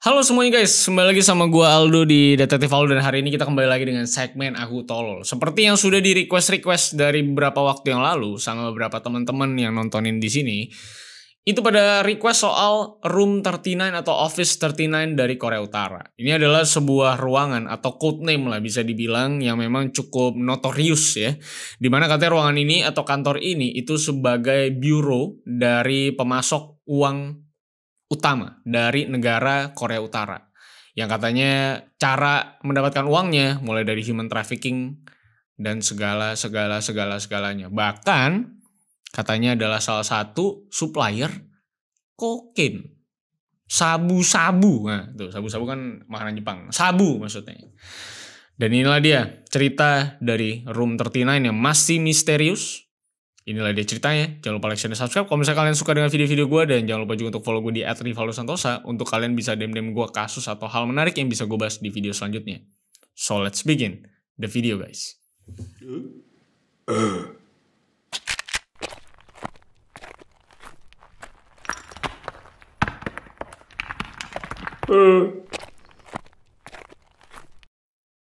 Halo semuanya guys, kembali lagi sama gua Aldo di Detektif Aldo dan hari ini kita kembali lagi dengan segmen Aku Tolol. Seperti yang sudah di request dari beberapa waktu yang lalu sama beberapa teman-teman yang nontonin di sini, itu pada request soal Room 39 atau Office 39 dari Korea Utara. Ini adalah sebuah ruangan atau code name lah bisa dibilang yang memang cukup notorious ya. Dimana katanya ruangan ini atau kantor ini itu sebagai bureau dari pemasok uang utama dari negara Korea Utara. Yang katanya cara mendapatkan uangnya mulai dari human trafficking dan segalanya. Bahkan katanya adalah salah satu supplier kokain. Sabu-sabu. Nah, tuh sabu-sabu kan makanan Jepang. Sabu maksudnya. Dan inilah dia cerita dari Room 39 yang masih misterius. Inilah dia ceritanya. Jangan lupa like, share, dan subscribe. Kalau misalnya kalian suka dengan video-video gue. Dan jangan lupa juga untuk follow gue di @rivaldosantosa. Untuk kalian bisa DM gue kasus atau hal menarik yang bisa gue bahas di video selanjutnya. So let's begin the video guys.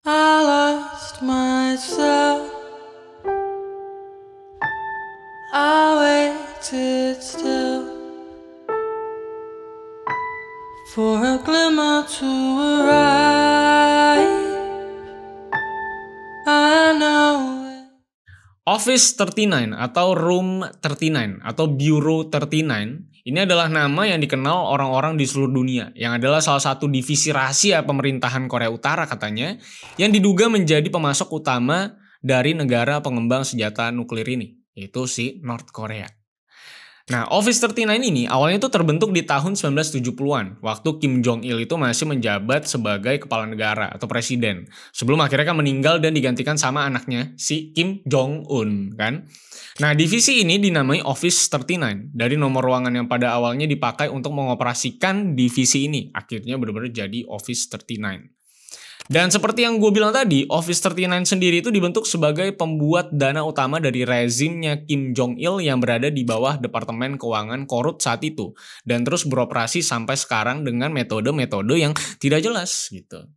I lost myself. I waited still for a glimmer to arrive. I know it. Office 39 atau Room 39 atau Bureau 39 ini adalah nama yang dikenal orang-orang di seluruh dunia yang adalah salah satu divisi rahasia pemerintahan Korea Utara katanya yang diduga menjadi pemasok utama dari negara pengembang senjata nuklir ini, yaitu si North Korea. Nah, Office 39 ini awalnya itu terbentuk di tahun 1970-an, waktu Kim Jong-il itu masih menjabat sebagai kepala negara atau presiden. Sebelum akhirnya kan meninggal dan digantikan sama anaknya, si Kim Jong-un, kan? Nah, divisi ini dinamai Office 39, dari nomor ruangan yang pada awalnya dipakai untuk mengoperasikan divisi ini. Akhirnya benar-benar jadi Office 39. Dan seperti yang gue bilang tadi, Office 39 sendiri itu dibentuk sebagai pembuat dana utama dari rezimnya Kim Jong-il yang berada di bawah Departemen Keuangan Korut saat itu. Dan terus beroperasi sampai sekarang dengan metode-metode yang tidak jelas gitu.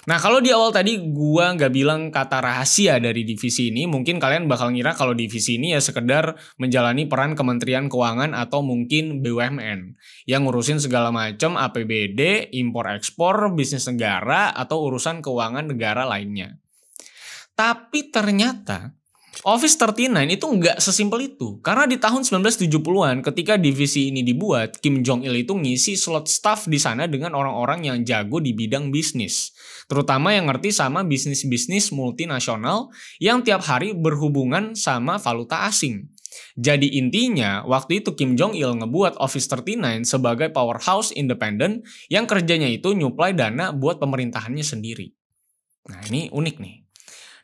Nah, kalau di awal tadi gue nggak bilang kata rahasia dari divisi ini, mungkin kalian bakal ngira kalau divisi ini ya sekedar menjalani peran Kementerian Keuangan atau mungkin BUMN yang ngurusin segala macam APBD, impor-ekspor, bisnis negara, atau urusan keuangan negara lainnya. Tapi ternyata Office 39 itu nggak sesimpel itu. Karena di tahun 1970-an ketika divisi ini dibuat, Kim Jong-il itu ngisi slot staff di sana dengan orang-orang yang jago di bidang bisnis. Terutama yang ngerti sama bisnis-bisnis multinasional yang tiap hari berhubungan sama valuta asing. Jadi intinya, waktu itu Kim Jong-il ngebuat Office 39 sebagai powerhouse independen yang kerjanya itu nyuplai dana buat pemerintahannya sendiri. Nah, ini unik nih.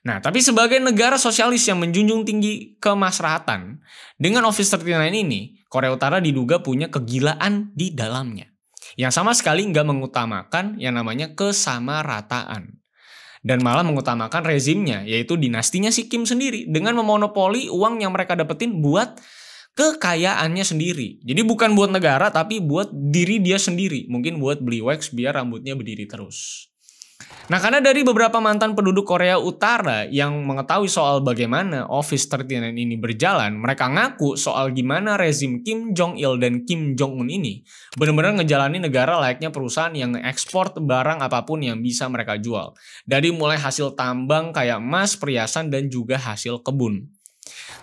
Nah, tapi sebagai negara sosialis yang menjunjung tinggi kemaslahatan, dengan Office 39 ini, Korea Utara diduga punya kegilaan di dalamnya. Yang sama sekali nggak mengutamakan yang namanya kesamarataan. Dan malah mengutamakan rezimnya, yaitu dinastinya si Kim sendiri, dengan memonopoli uang yang mereka dapetin buat kekayaannya sendiri. Jadi bukan buat negara, tapi buat diri dia sendiri. Mungkin buat beli wax biar rambutnya berdiri terus. Nah, karena dari beberapa mantan penduduk Korea Utara yang mengetahui soal bagaimana Office 39 ini berjalan, mereka ngaku soal gimana rezim Kim Jong-il dan Kim Jong-un ini benar-benar ngejalani negara layaknya perusahaan yang nge-ekspor barang apapun yang bisa mereka jual. Dari mulai hasil tambang kayak emas, perhiasan, dan juga hasil kebun.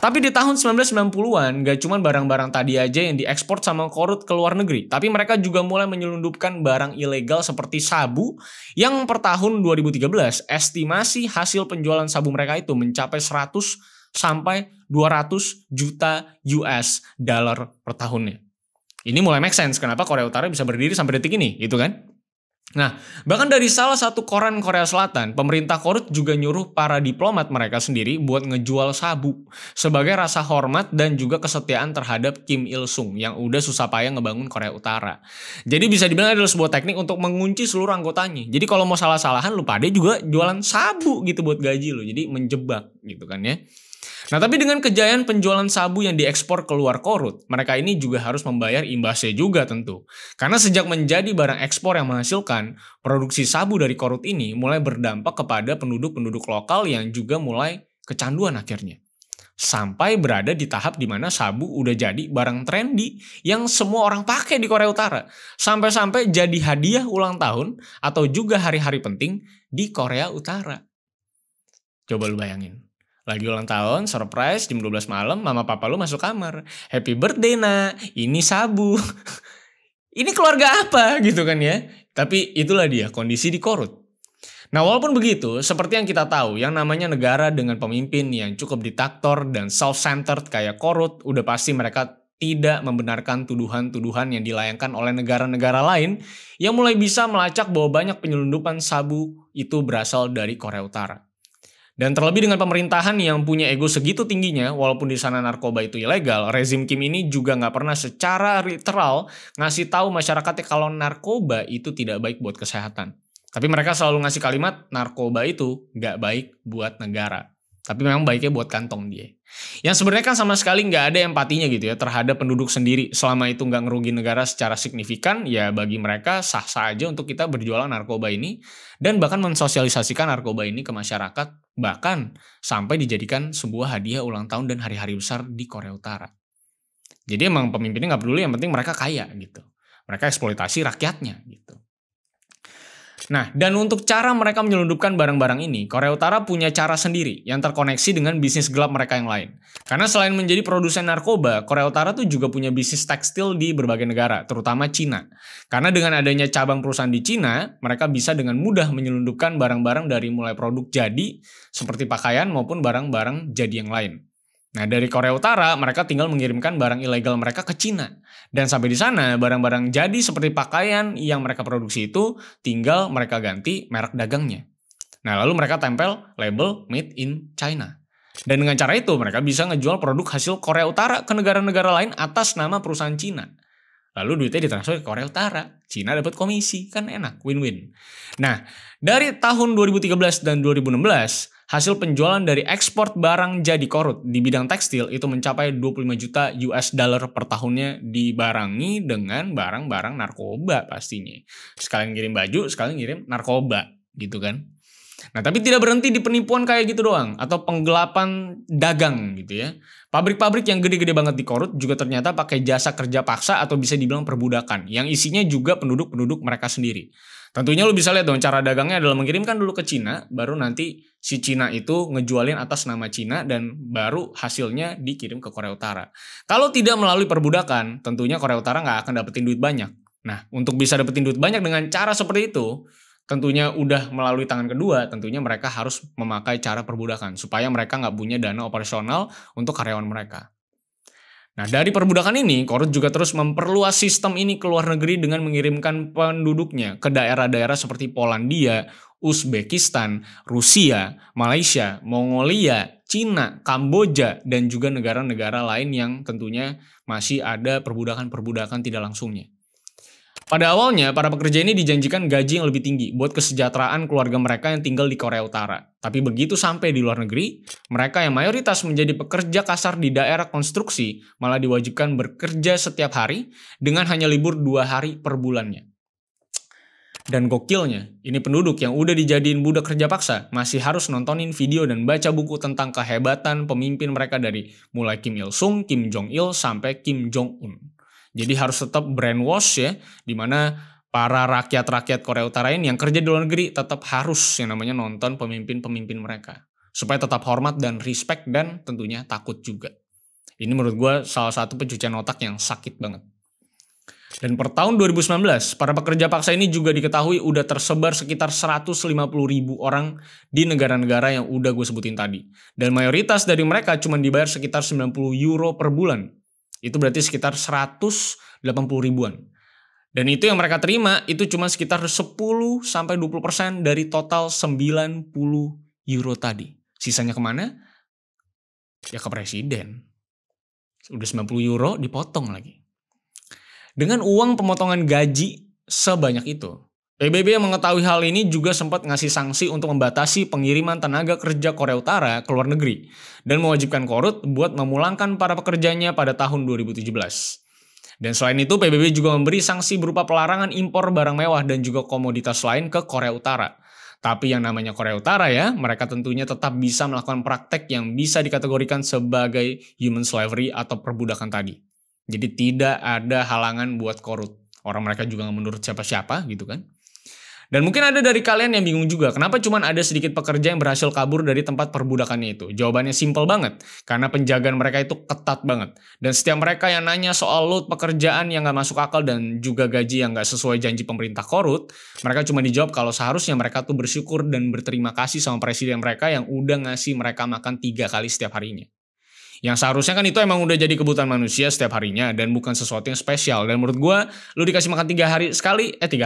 Tapi di tahun 1990-an, gak cuma barang-barang tadi aja yang diekspor sama Korut ke luar negeri, tapi mereka juga mulai menyelundupkan barang ilegal seperti sabu, yang per tahun 2013, estimasi hasil penjualan sabu mereka itu mencapai 100 sampai 200 juta US dollar per tahunnya. Ini mulai make sense kenapa Korea Utara bisa berdiri sampai detik ini, gitu kan? Nah, bahkan dari salah satu koran Korea Selatan, pemerintah Korut juga nyuruh para diplomat mereka sendiri buat ngejual sabu sebagai rasa hormat dan juga kesetiaan terhadap Kim Il-sung yang udah susah payah ngebangun Korea Utara. Jadi bisa dibilang adalah sebuah teknik untuk mengunci seluruh anggotanya. Jadi kalau mau salah-salahan lu pada juga jualan sabu gitu buat gaji lu. Jadi menjebak gitu kan ya. Nah, tapi dengan kejayaan penjualan sabu yang diekspor keluar Korut, mereka ini juga harus membayar imbasnya juga tentu. Karena sejak menjadi barang ekspor yang menghasilkan, produksi sabu dari Korut ini mulai berdampak kepada penduduk-penduduk lokal yang juga mulai kecanduan akhirnya. Sampai berada di tahap di mana sabu udah jadi barang trendy yang semua orang pakai di Korea Utara. Sampai-sampai jadi hadiah ulang tahun atau juga hari-hari penting di Korea Utara. Coba lu bayangin. Lagi ulang tahun, surprise, jam 12 malam, mama papa lu masuk kamar. Happy birthday, nak. Ini sabu. Ini keluarga apa gitu kan ya. Tapi itulah dia kondisi di Korut. Nah, walaupun begitu, seperti yang kita tahu, yang namanya negara dengan pemimpin yang cukup diktator dan self-centered kayak Korut, udah pasti mereka tidak membenarkan tuduhan-tuduhan yang dilayangkan oleh negara-negara lain yang mulai bisa melacak bahwa banyak penyelundupan sabu itu berasal dari Korea Utara. Dan terlebih dengan pemerintahan yang punya ego segitu tingginya, walaupun di sana narkoba itu ilegal, rezim Kim ini juga nggak pernah secara literal ngasih tahu masyarakatnya kalau narkoba itu tidak baik buat kesehatan. Tapi mereka selalu ngasih kalimat, narkoba itu nggak baik buat negara. Tapi memang baiknya buat kantong dia. Yang sebenarnya kan sama sekali nggak ada empatinya gitu ya terhadap penduduk sendiri. Selama itu nggak ngerugi negara secara signifikan, ya bagi mereka sah-sah aja untuk kita berjualan narkoba ini. Dan bahkan mensosialisasikan narkoba ini ke masyarakat. Bahkan sampai dijadikan sebuah hadiah ulang tahun dan hari-hari besar di Korea Utara. Jadi emang pemimpinnya nggak peduli, yang penting mereka kaya gitu. Mereka eksploitasi rakyatnya gitu. Nah, dan untuk cara mereka menyelundupkan barang-barang ini, Korea Utara punya cara sendiri yang terkoneksi dengan bisnis gelap mereka yang lain. Karena selain menjadi produsen narkoba, Korea Utara tuh juga punya bisnis tekstil di berbagai negara, terutama Cina. Karena dengan adanya cabang perusahaan di Cina, mereka bisa dengan mudah menyelundupkan barang-barang dari mulai produk jadi, seperti pakaian maupun barang-barang jadi yang lain. Nah, dari Korea Utara, mereka tinggal mengirimkan barang ilegal mereka ke Cina. Dan sampai di sana, barang-barang jadi seperti pakaian yang mereka produksi itu tinggal mereka ganti merek dagangnya. Nah, lalu mereka tempel label Made in China. Dan dengan cara itu, mereka bisa ngejual produk hasil Korea Utara ke negara-negara lain atas nama perusahaan Cina. Lalu duitnya ditransfer ke Korea Utara. Cina dapat komisi, kan enak, win-win. Nah, dari tahun 2013 dan 2016, hasil penjualan dari ekspor barang jadi Korut di bidang tekstil itu mencapai 25 juta US dollar per tahunnya dibarengi dengan barang-barang narkoba pastinya. Sekalian ngirim baju, sekalian ngirim narkoba gitu kan. Nah, tapi tidak berhenti di penipuan kayak gitu doang atau penggelapan dagang gitu ya. Pabrik-pabrik yang gede-gede banget di Korut juga ternyata pakai jasa kerja paksa atau bisa dibilang perbudakan yang isinya juga penduduk-penduduk mereka sendiri. Tentunya lu bisa lihat dong cara dagangnya adalah mengirimkan dulu ke Cina, baru nanti si Cina itu ngejualin atas nama Cina dan baru hasilnya dikirim ke Korea Utara. Kalau tidak melalui perbudakan, tentunya Korea Utara nggak akan dapetin duit banyak. Nah, untuk bisa dapetin duit banyak dengan cara seperti itu, tentunya udah melalui tangan kedua, tentunya mereka harus memakai cara perbudakan supaya mereka nggak punya dana operasional untuk karyawan mereka. Nah, dari perbudakan ini, Korut juga terus memperluas sistem ini ke luar negeri dengan mengirimkan penduduknya ke daerah-daerah seperti Polandia, Uzbekistan, Rusia, Malaysia, Mongolia, Cina, Kamboja, dan juga negara-negara lain yang tentunya masih ada perbudakan-perbudakan tidak langsungnya. Pada awalnya, para pekerja ini dijanjikan gaji yang lebih tinggi buat kesejahteraan keluarga mereka yang tinggal di Korea Utara. Tapi begitu sampai di luar negeri, mereka yang mayoritas menjadi pekerja kasar di daerah konstruksi malah diwajibkan bekerja setiap hari dengan hanya libur 2 hari per bulannya. Dan gokilnya, ini penduduk yang udah dijadiin budak kerja paksa masih harus nontonin video dan baca buku tentang kehebatan pemimpin mereka dari mulai Kim Il Sung, Kim Jong Il, sampai Kim Jong Un. Jadi harus tetap brainwash ya, dimana para rakyat-rakyat Korea Utara ini yang kerja di luar negeri tetap harus yang namanya nonton pemimpin-pemimpin mereka. Supaya tetap hormat dan respect dan tentunya takut juga. Ini menurut gue salah satu pencucian otak yang sakit banget. Dan per tahun 2019, para pekerja paksa ini juga diketahui udah tersebar sekitar 150.000 orang di negara-negara yang udah gue sebutin tadi. Dan mayoritas dari mereka cuma dibayar sekitar 90 euro per bulan. Itu berarti sekitar 180 ribuan. Dan itu yang mereka terima itu cuma sekitar 10-20% dari total 90 euro tadi. Sisanya kemana? Ya ke presiden. Udah 90 euro dipotong lagi. Dengan uang pemotongan gaji sebanyak itu, PBB yang mengetahui hal ini juga sempat ngasih sanksi untuk membatasi pengiriman tenaga kerja Korea Utara ke luar negeri dan mewajibkan Korut buat memulangkan para pekerjanya pada tahun 2017. Dan selain itu, PBB juga memberi sanksi berupa pelarangan impor barang mewah dan juga komoditas lain ke Korea Utara. Tapi yang namanya Korea Utara ya, mereka tentunya tetap bisa melakukan praktek yang bisa dikategorikan sebagai human slavery atau perbudakan tadi. Jadi tidak ada halangan buat Korut. Orang mereka juga nggak menurut siapa-siapa gitu kan. Dan mungkin ada dari kalian yang bingung juga, kenapa cuma ada sedikit pekerja yang berhasil kabur dari tempat perbudakannya itu? Jawabannya simpel banget, karena penjagaan mereka itu ketat banget. Dan setiap mereka yang nanya soal load pekerjaan yang gak masuk akal dan juga gaji yang gak sesuai janji pemerintah Korut, mereka cuma dijawab kalau seharusnya mereka tuh bersyukur dan berterima kasih sama presiden mereka yang udah ngasih mereka makan 3 kali setiap harinya. Yang seharusnya kan itu emang udah jadi kebutuhan manusia setiap harinya dan bukan sesuatu yang spesial. Dan menurut gue, lu dikasih makan 3 hari sekali, 3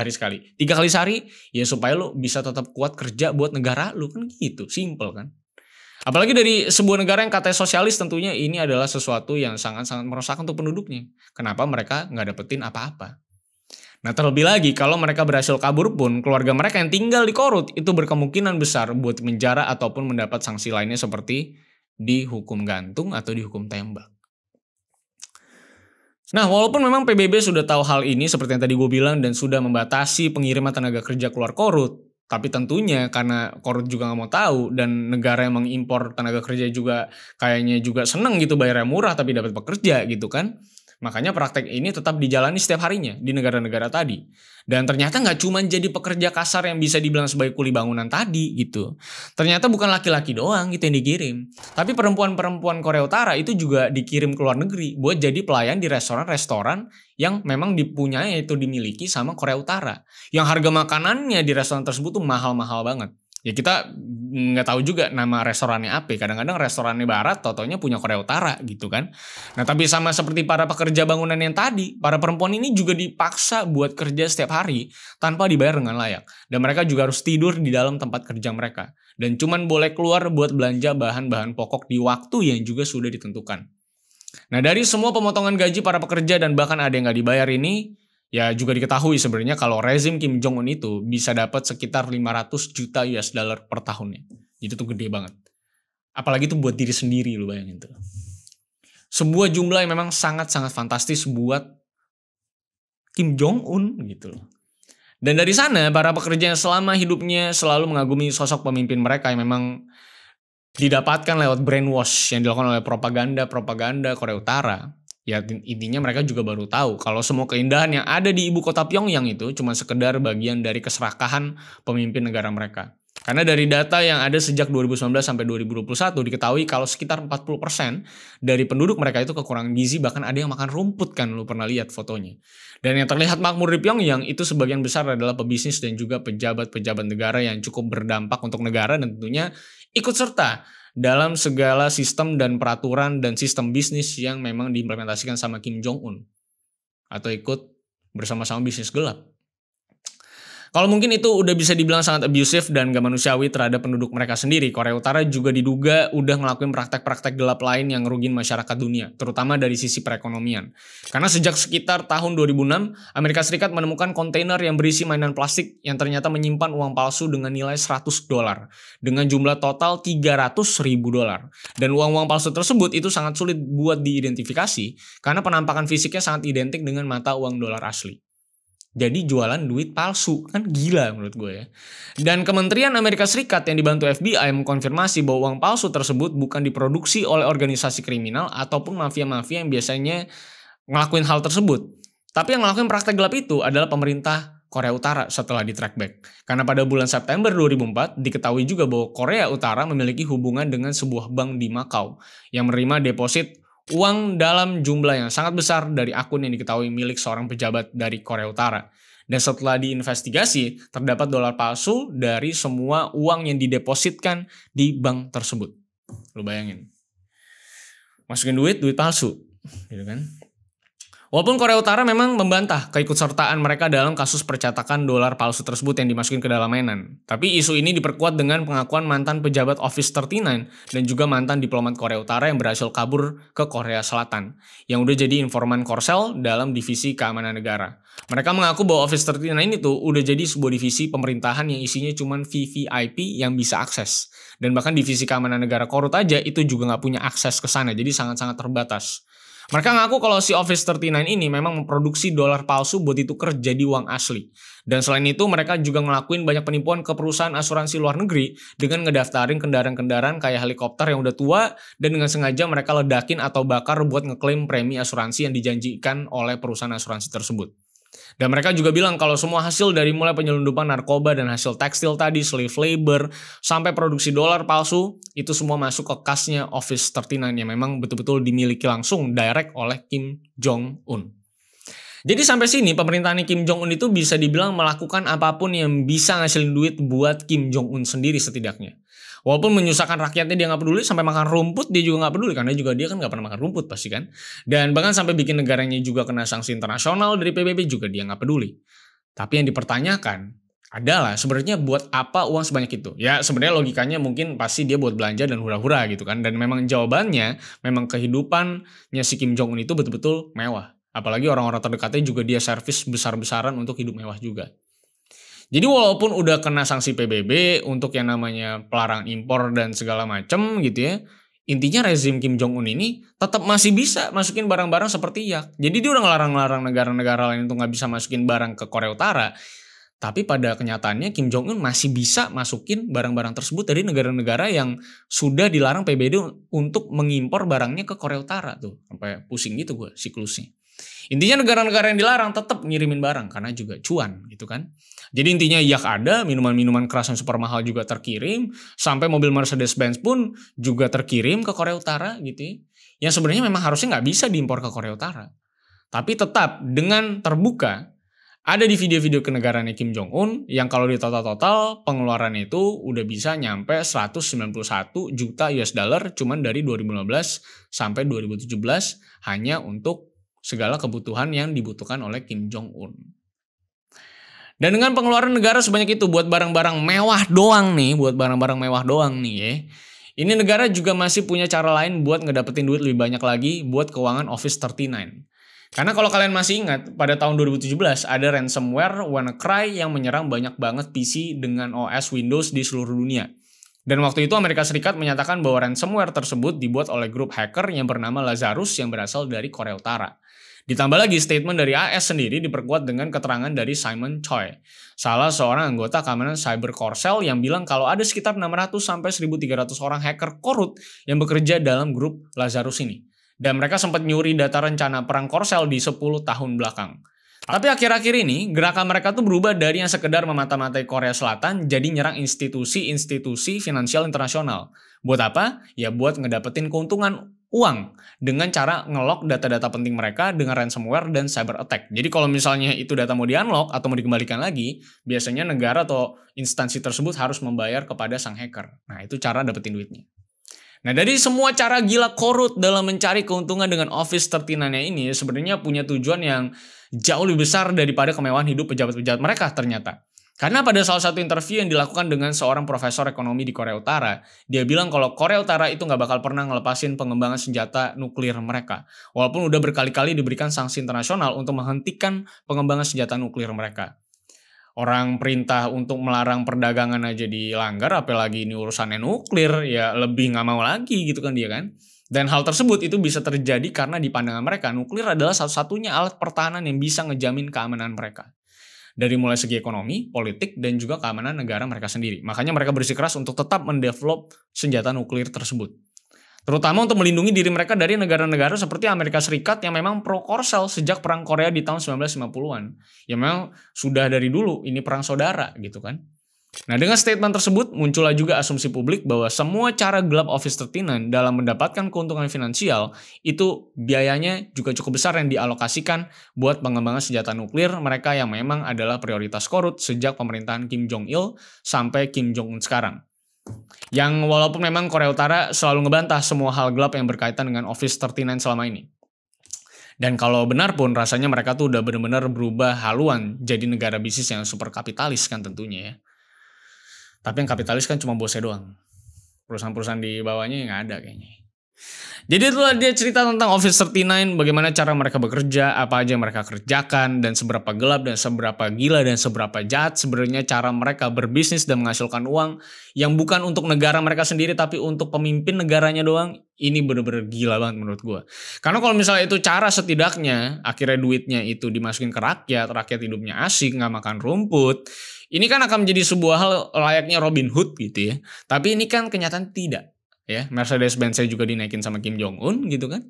kali sehari, ya supaya lu bisa tetap kuat kerja buat negara lu, kan gitu, simple kan. Apalagi dari sebuah negara yang katanya sosialis, tentunya ini adalah sesuatu yang sangat-sangat meresahkan untuk penduduknya. Kenapa mereka nggak dapetin apa-apa? Nah terlebih lagi, kalau mereka berhasil kabur pun, keluarga mereka yang tinggal di Korut itu berkemungkinan besar buat penjara ataupun mendapat sanksi lainnya seperti dihukum gantung atau dihukum tembak. Nah, walaupun memang PBB sudah tahu hal ini seperti yang tadi gue bilang dan sudah membatasi pengiriman tenaga kerja keluar Korut, tapi tentunya karena Korut juga nggak mau tahu dan negara yang mengimpor tenaga kerja juga kayaknya juga seneng gitu bayarnya murah tapi dapat pekerja gitu kan. Makanya praktek ini tetap dijalani setiap harinya di negara-negara tadi. Dan ternyata nggak cuma jadi pekerja kasar yang bisa dibilang sebagai kuli bangunan tadi gitu. Ternyata bukan laki-laki doang gitu yang dikirim. Tapi perempuan-perempuan Korea Utara itu juga dikirim ke luar negeri buat jadi pelayan di restoran-restoran yang memang dipunyai itu dimiliki sama Korea Utara. Yang harga makanannya di restoran tersebut tuh mahal-mahal banget. Ya kita nggak tahu juga nama restorannya apa. Kadang-kadang restorannya barat, totonya punya Korea Utara gitu kan. Nah tapi sama seperti para pekerja bangunan yang tadi, para perempuan ini juga dipaksa buat kerja setiap hari tanpa dibayar dengan layak. Dan mereka juga harus tidur di dalam tempat kerja mereka. Dan cuman boleh keluar buat belanja bahan-bahan pokok di waktu yang juga sudah ditentukan. Nah dari semua pemotongan gaji para pekerja dan bahkan ada yang nggak dibayar ini, ya juga diketahui sebenarnya kalau rezim Kim Jong-un itu bisa dapat sekitar 500 juta US dollar per tahunnya. Jadi itu gede banget. Apalagi itu buat diri sendiri, lu bayangin tuh. Sebuah jumlah yang memang sangat-sangat fantastis buat Kim Jong-un gitu loh. Dan dari sana para pekerja yang selama hidupnya selalu mengagumi sosok pemimpin mereka yang memang didapatkan lewat brainwash yang dilakukan oleh propaganda Korea Utara. Ya intinya mereka juga baru tahu kalau semua keindahan yang ada di ibu kota Pyongyang itu cuma sekedar bagian dari keserakahan pemimpin negara mereka. Karena dari data yang ada sejak 2019 sampai 2021 diketahui kalau sekitar 40% dari penduduk mereka itu kekurangan gizi, bahkan ada yang makan rumput kan, lu pernah lihat fotonya. Dan yang terlihat makmur di Pyongyang itu sebagian besar adalah pebisnis dan juga pejabat-pejabat negara yang cukup berdampak untuk negara dan tentunya ikut serta dalam segala sistem dan peraturan dan sistem bisnis yang memang diimplementasikan sama Kim Jong-un. Atau ikut bersama-sama bisnis gelap. Kalau mungkin itu udah bisa dibilang sangat abusive dan gak manusiawi terhadap penduduk mereka sendiri, Korea Utara juga diduga udah ngelakuin praktek-praktek gelap lain yang ngerugin masyarakat dunia, terutama dari sisi perekonomian. Karena sejak sekitar tahun 2006, Amerika Serikat menemukan kontainer yang berisi mainan plastik yang ternyata menyimpan uang palsu dengan nilai $100, dengan jumlah total $300.000. Dan uang-uang palsu tersebut itu sangat sulit buat diidentifikasi, karena penampakan fisiknya sangat identik dengan mata uang dolar asli. Jadi jualan duit palsu, kan gila menurut gue ya. Dan Kementerian Amerika Serikat yang dibantu FBI mengkonfirmasi bahwa uang palsu tersebut bukan diproduksi oleh organisasi kriminal ataupun mafia-mafia yang biasanya ngelakuin hal tersebut. Tapi yang ngelakuin praktek gelap itu adalah pemerintah Korea Utara setelah di track back. Karena pada bulan September 2004 diketahui juga bahwa Korea Utara memiliki hubungan dengan sebuah bank di Macau yang menerima deposit uang dalam jumlah yang sangat besar dari akun yang diketahui milik seorang pejabat dari Korea Utara. Dan setelah diinvestigasi, terdapat dolar palsu dari semua uang yang didepositkan di bank tersebut. Lu bayangin. Masukin duit palsu. Gitu kan. Walaupun Korea Utara memang membantah keikutsertaan mereka dalam kasus percetakan dolar palsu tersebut yang dimasukin ke dalam mainan. Tapi isu ini diperkuat dengan pengakuan mantan pejabat Office 39 dan juga mantan diplomat Korea Utara yang berhasil kabur ke Korea Selatan, yang udah jadi informan Korsel dalam divisi keamanan negara. Mereka mengaku bahwa Office 39 itu udah jadi sebuah divisi pemerintahan yang isinya cuma VVIP yang bisa akses. Dan bahkan divisi keamanan negara korut aja itu juga nggak punya akses ke sana, jadi sangat-sangat terbatas. Mereka ngaku kalau si Office 39 ini memang memproduksi dolar palsu buat ditukar jadi uang asli. Dan selain itu mereka juga ngelakuin banyak penipuan ke perusahaan asuransi luar negeri dengan ngedaftarin kendaraan-kendaraan kayak helikopter yang udah tua dan dengan sengaja mereka ledakin atau bakar buat ngeklaim premi asuransi yang dijanjikan oleh perusahaan asuransi tersebut. Dan mereka juga bilang kalau semua hasil dari mulai penyelundupan narkoba dan hasil tekstil tadi, slave labor, sampai produksi dolar palsu, itu semua masuk ke kasnya Office 39 yang memang betul-betul dimiliki langsung direct oleh Kim Jong-un. Jadi sampai sini pemerintahan Kim Jong-un itu bisa dibilang melakukan apapun yang bisa ngasilin duit buat Kim Jong-un sendiri setidaknya. Walaupun menyusahkan rakyatnya dia nggak peduli, sampai makan rumput dia juga nggak peduli karena juga dia kan nggak pernah makan rumput pasti kan. Dan bahkan sampai bikin negaranya juga kena sanksi internasional dari PBB juga dia nggak peduli. Tapi yang dipertanyakan adalah sebenarnya buat apa uang sebanyak itu? Ya sebenarnya logikanya mungkin pasti dia buat belanja dan hura-hura gitu kan. Dan memang jawabannya memang kehidupannya si Kim Jong-un itu betul-betul mewah. Apalagi orang-orang terdekatnya juga dia servis besar-besaran untuk hidup mewah juga. Jadi walaupun udah kena sanksi PBB untuk yang namanya pelarangan impor dan segala macem gitu ya, intinya rezim Kim Jong-un ini tetap masih bisa masukin barang-barang seperti yak. Jadi dia udah ngelarang-larang negara-negara lain untuk nggak bisa masukin barang ke Korea Utara. Tapi pada kenyataannya Kim Jong-un masih bisa masukin barang-barang tersebut dari negara-negara yang sudah dilarang PBB untuk mengimpor barangnya ke Korea Utara tuh. Sampai pusing gitu gue siklusnya. Intinya negara-negara yang dilarang tetap ngirimin barang karena juga cuan gitu kan. Jadi intinya yak ada, minuman-minuman keras yang super mahal juga terkirim, sampai mobil Mercedes-Benz pun juga terkirim ke Korea Utara gitu ya. Yang sebenarnya memang harusnya nggak bisa diimpor ke Korea Utara. Tapi tetap dengan terbuka, ada di video-video kenegaraan Kim Jong-un yang kalau di total pengeluaran itu udah bisa nyampe 191 juta US dollar cuman dari 2015 sampai 2017 hanya untuk segala kebutuhan yang dibutuhkan oleh Kim Jong-un. Dan dengan pengeluaran negara sebanyak itu buat barang-barang mewah doang nih, ya. Ini negara juga masih punya cara lain buat ngedapetin duit lebih banyak lagi buat keuangan Office 39. Karena kalau kalian masih ingat, pada tahun 2017 ada ransomware WannaCry yang menyerang banyak banget PC dengan OS Windows di seluruh dunia. Dan waktu itu Amerika Serikat menyatakan bahwa ransomware tersebut dibuat oleh grup hacker yang bernama Lazarus yang berasal dari Korea Utara. Ditambah lagi statement dari AS sendiri diperkuat dengan keterangan dari Simon Choi, salah seorang anggota keamanan Cyber Core Cell yang bilang kalau ada sekitar 600 sampai 1.300 orang hacker korut yang bekerja dalam grup Lazarus ini. Dan mereka sempat nyuri data rencana perang Korsel di 10 tahun belakang. Tapi akhir-akhir ini, gerakan mereka tuh berubah dari yang sekedar memata-matai Korea Selatan jadi nyerang institusi-institusi finansial internasional. Buat apa? Ya buat ngedapetin keuntungan uang dengan cara nge-lock data-data penting mereka dengan ransomware dan cyber attack. Jadi kalau misalnya itu data mau di-unlock atau mau dikembalikan lagi, biasanya negara atau instansi tersebut harus membayar kepada sang hacker. Nah, itu cara dapetin duitnya. Nah, dari semua cara gila korut dalam mencari keuntungan dengan Office 39-nya ini sebenarnya punya tujuan yang jauh lebih besar daripada kemewahan hidup pejabat-pejabat mereka ternyata. Karena pada salah satu interview yang dilakukan dengan seorang profesor ekonomi di Korea Utara, dia bilang kalau Korea Utara itu nggak bakal pernah ngelepasin pengembangan senjata nuklir mereka. Walaupun udah berkali-kali diberikan sanksi internasional untuk menghentikan pengembangan senjata nuklir mereka. Orang perintah untuk melarang perdagangan aja dilanggar, apalagi ini urusannya nuklir, ya lebih nggak mau lagi gitu kan dia kan. Dan hal tersebut itu bisa terjadi karena di pandangan mereka, nuklir adalah satu-satunya alat pertahanan yang bisa ngejamin keamanan mereka. Dari mulai segi ekonomi, politik, dan juga keamanan negara mereka sendiri. Makanya mereka bersikeras untuk tetap mendevelop senjata nuklir tersebut. Terutama untuk melindungi diri mereka dari negara-negara seperti Amerika Serikat yang memang pro-Korsel sejak Perang Korea di tahun 1950-an. Ya memang sudah dari dulu, ini perang saudara gitu kan. Nah, dengan statement tersebut muncullah juga asumsi publik bahwa semua cara gelap Office 39 dalam mendapatkan keuntungan finansial itu biayanya juga cukup besar yang dialokasikan buat pengembangan senjata nuklir mereka yang memang adalah prioritas korut sejak pemerintahan Kim Jong-il sampai Kim Jong-un sekarang. Yang walaupun memang Korea Utara selalu ngebantah semua hal gelap yang berkaitan dengan Office 39 selama ini. Dan kalau benar pun rasanya mereka tuh udah benar-benar berubah haluan jadi negara bisnis yang super kapitalis kan tentunya ya. Tapi yang kapitalis kan cuma bosnya doang. Perusahaan-perusahaan di bawahnya yang nggak ada kayaknya. Jadi itulah dia cerita tentang Office 39, bagaimana cara mereka bekerja, apa aja yang mereka kerjakan, dan seberapa gelap, dan seberapa gila, dan seberapa jahat sebenarnya cara mereka berbisnis dan menghasilkan uang yang bukan untuk negara mereka sendiri, tapi untuk pemimpin negaranya doang. Ini bener-bener gila banget menurut gue. Karena kalau misalnya itu cara, setidaknya akhirnya duitnya itu dimasukin ke rakyat, rakyat hidupnya asik, nggak makan rumput. Ini kan akan menjadi sebuah hal layaknya Robin Hood gitu ya. Tapi ini kan kenyataan tidak. Ya, Mercedes-Benz juga dinaikin sama Kim Jong Un gitu kan.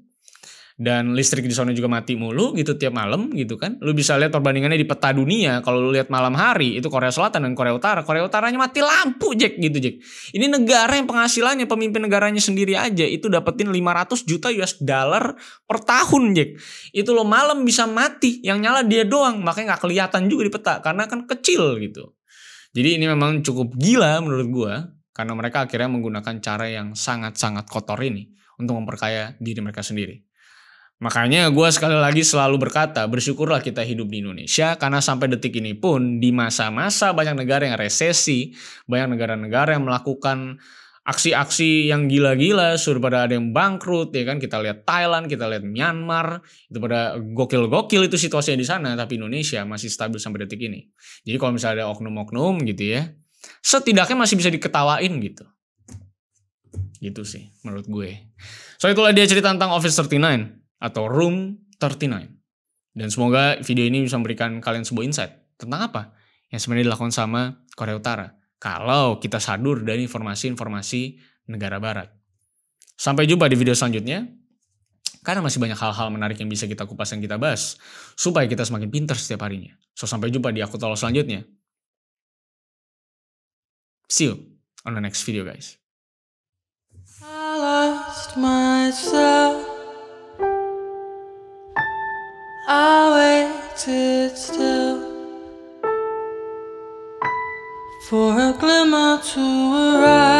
Dan listrik di sana juga mati mulu gitu tiap malam gitu kan. Lu bisa lihat perbandingannya di peta dunia. Kalau lu lihat malam hari itu Korea Selatan dan Korea Utara. Korea Utaranya mati lampu Jack gitu Jack. Ini negara yang penghasilannya pemimpin negaranya sendiri aja itu dapetin 500 juta US dollar per tahun Jack. Itu lo malam bisa mati, yang nyala dia doang. Makanya gak kelihatan juga di peta karena kan kecil gitu. Jadi ini memang cukup gila menurut gua. Karena mereka akhirnya menggunakan cara yang sangat-sangat kotor ini untuk memperkaya diri mereka sendiri. Makanya gue sekali lagi selalu berkata, bersyukurlah kita hidup di Indonesia, karena sampai detik ini pun di masa-masa banyak negara yang resesi, banyak negara-negara yang melakukan aksi-aksi yang gila-gila, sudah pada ada yang bangkrut, ya kan. Kita lihat Thailand, kita lihat Myanmar, itu pada gokil-gokil itu situasinya di sana, tapi Indonesia masih stabil sampai detik ini. Jadi kalau misalnya ada oknum-oknum gitu ya, setidaknya masih bisa diketawain gitu. Gitu sih menurut gue. So itulah dia cerita tentang Office 39 atau Room 39. Dan semoga video ini bisa memberikan kalian sebuah insight tentang apa yang sebenarnya dilakukan sama Korea Utara kalau kita sadur dari informasi-informasi negara barat. Sampai jumpa di video selanjutnya. Karena masih banyak hal-hal menarik yang bisa kita kupas dan kita bahas supaya kita semakin pintar setiap harinya. So sampai jumpa di Aku Tolol selanjutnya. See you on the next video, guys. I lost myself. I waited still for a glimmer to arrive.